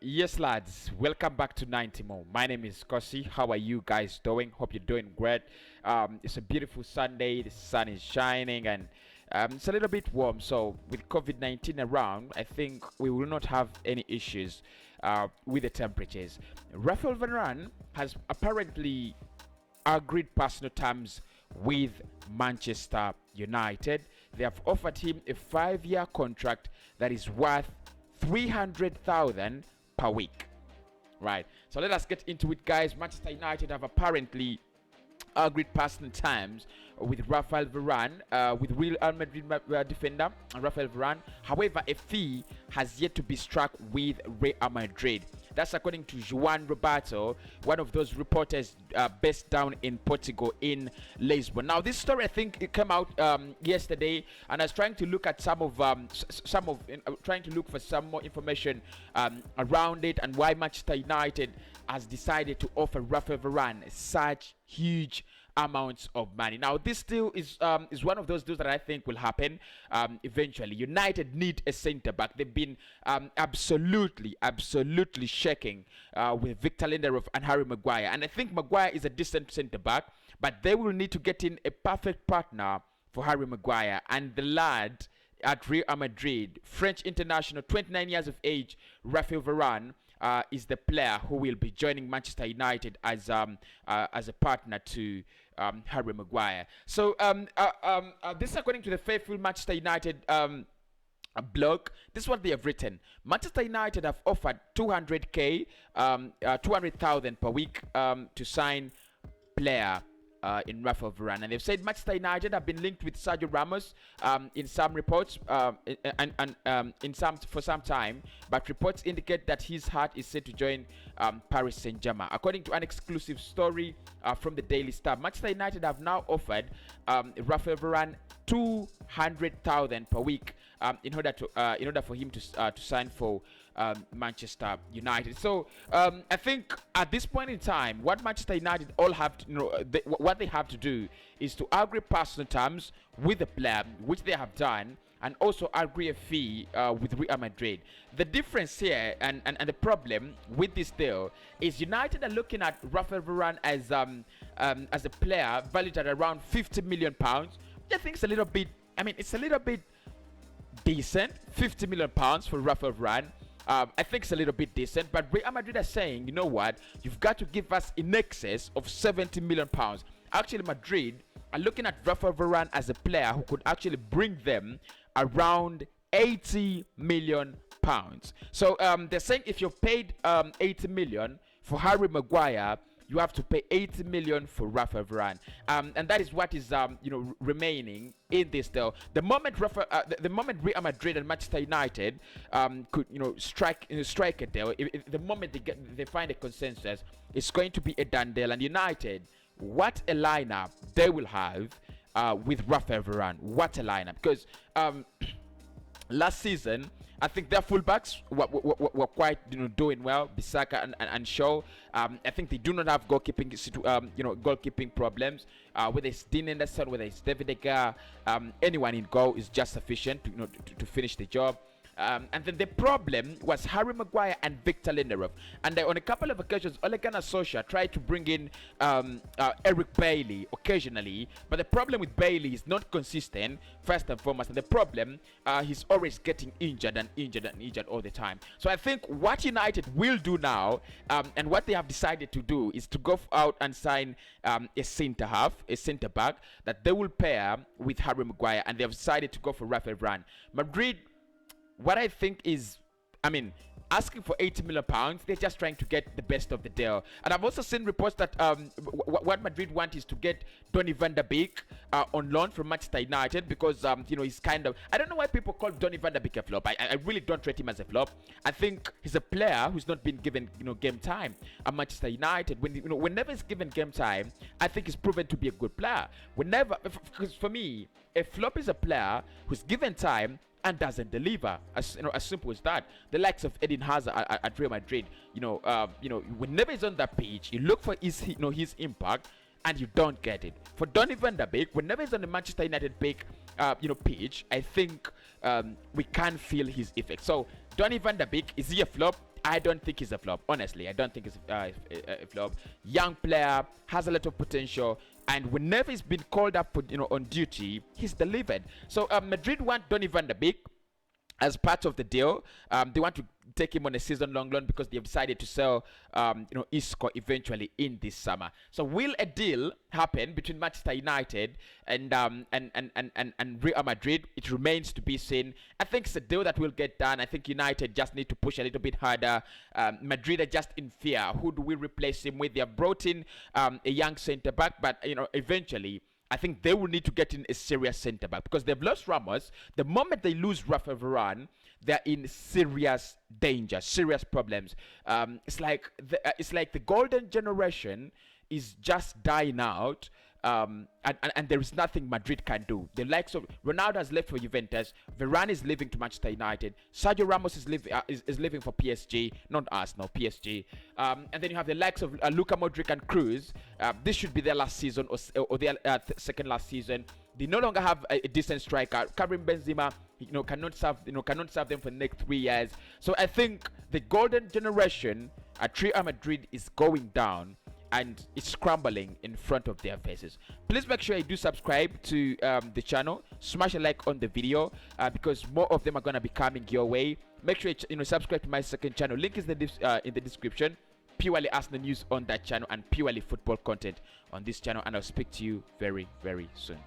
Yes, lads, welcome back to 90 More. My name is Cossyz. How are you guys doing? Hope you're doing great. It's a beautiful Sunday. The sun is shining and it's a little bit warm. So, with COVID 19 around, I think we will not have any issues with the temperatures. Raphael Varane has apparently agreed personal terms with Manchester United. They have offered him a 5-year contract that is worth 300,000 per week. Right. So let us get into it, guys. Manchester United have apparently agreed personal terms with Raphael Varane, with Real Madrid defender Raphael Varane. However, a fee has yet to be struck with Real Madrid. That's according to Juan Roberto, one of those reporters based down in Portugal in Lisbon. Now, this story I think it came out yesterday, and I was trying to look at trying to look for some more information around it and why Manchester United has decided to offer Raphael Varane such huge amounts of money. Now, this deal is one of those deals that I think will happen eventually. United need a centre back. They've been absolutely shaking with Victor Lindelof and Harry Maguire, and I think Maguire is a decent centre back, but they will need to get in a perfect partner for Harry Maguire. And the lad at Real Madrid, French international, 29 years of age, Raphael Varane, is the player who will be joining Manchester United as a partner to Harry Maguire. So this is according to the faithful Manchester United blog. This is what they have written. Manchester United have offered 200k, 200,000 per week to sign player in Raphael Varane, and they've said Manchester United have been linked with Sergio Ramos in some reports and in some for some time, but reports indicate that his heart is set to join Paris Saint-Germain. According to an exclusive story from the Daily Star, Manchester United have now offered Raphael Varane 200,000 per week in order for him to sign for Manchester United. So I think at this point in time, what Manchester United all have to, what they have to do is to agree personal terms with the player, which they have done, and also agree a fee with Real Madrid. The difference here and the problem with this deal is United are looking at Raphael Varane as a player valued at around 50 million pounds. I think it's a little bit. I mean, it's a little bit decent. 50 million pounds for Raphael Varane. I think it's a little bit decent, but Real Madrid are saying, you know what, you've got to give us in excess of 70 million pounds. Actually, Madrid are looking at Raphael Varane as a player who could actually bring them around 80 million pounds. So they're saying if you've paid 80 million for Harry Maguire, you have to pay 80 million for Raphael Varane, and that is what is remaining in this deal. The moment the moment Real Madrid and Manchester United could strike a deal, the moment they find a consensus, it's going to be a done deal. And United, what a lineup they will have with Raphael Varane! What a lineup! Because last season, I think their fullbacks were quite doing well. Bissaka and Shaw. I think they do not have goalkeeping problems. Whether it's Dean Anderson, whether it's David De Gea, anyone in goal is just sufficient to finish the job. And then the problem was Harry Maguire and Victor Lindelof. And on a couple of occasions, Ole Gunnar Solskjaer tried to bring in Eric Bailly occasionally. But the problem with Bailly is not consistent, first and foremost. And the problem, he's always getting injured all the time. So I think what United will do now, and what they have decided to do, is to go out and sign a centre back that they will pair with Harry Maguire. And they have decided to go for Raphael Varane. Madrid, what I think is, asking for 80 million pounds, they're just trying to get the best of the deal. And I've also seen reports that what Madrid want is to get Donny van der Beek on loan from Manchester United because he's kind of, I don't know why people call Donny van der Beek a flop. I really don't rate him as a flop. I think he's a player who's not been given game time at Manchester United. Whenever he's given game time, I think he's proven to be a good player. Because for me, a flop is a player who's given time and doesn't deliver. As simple as that. The likes of Eden Hazard at Real Madrid, whenever he's on that pitch, you look for his impact, and you don't get it. For Donny van der Beek, whenever he's on the Manchester United pitch, I think we can feel his effect. So Donny van der Beek, is he a flop? I don't think he's a flop. Honestly, I don't think he's a flop. Young player, has a lot of potential, and whenever he's been called up for, on duty, he's delivered. So Madrid want Donny van de Beek as part of the deal. They want to take him on a season-long loan because they've decided to sell, Isco eventually in this summer. So will a deal happen between Manchester United and Real Madrid? It remains to be seen. I think it's a deal that will get done. I think United just need to push a little bit harder. Madrid are just in fear. Who do we replace him with? They have brought in a young centre back, but eventually, I think they will need to get in a serious centre back because they've lost Ramos. The moment they lose Raphael Varane, they're in serious danger, serious problems. It's like the golden generation is just dying out. And there is nothing Madrid can do. The likes of Ronaldo has left for Juventus, Varane is leaving to Manchester United, Sergio Ramos is leaving for PSG, not Arsenal, PSG. And then you have the likes of Luka Modric and Cruz. This should be their last season or their second last season. They no longer have a decent striker. Karim Benzema, cannot serve them for the next 3 years. So I think the golden generation at Real Madrid is going down, and it's crumbling in front of their faces. Please make sure you do subscribe to the channel, smash a like on the video, because more of them are going to be coming your way. Make sure you subscribe to my second channel. Link is in the description. Purely Arsenal news on that channel and purely football content on this channel, and I'll speak to you very, very soon.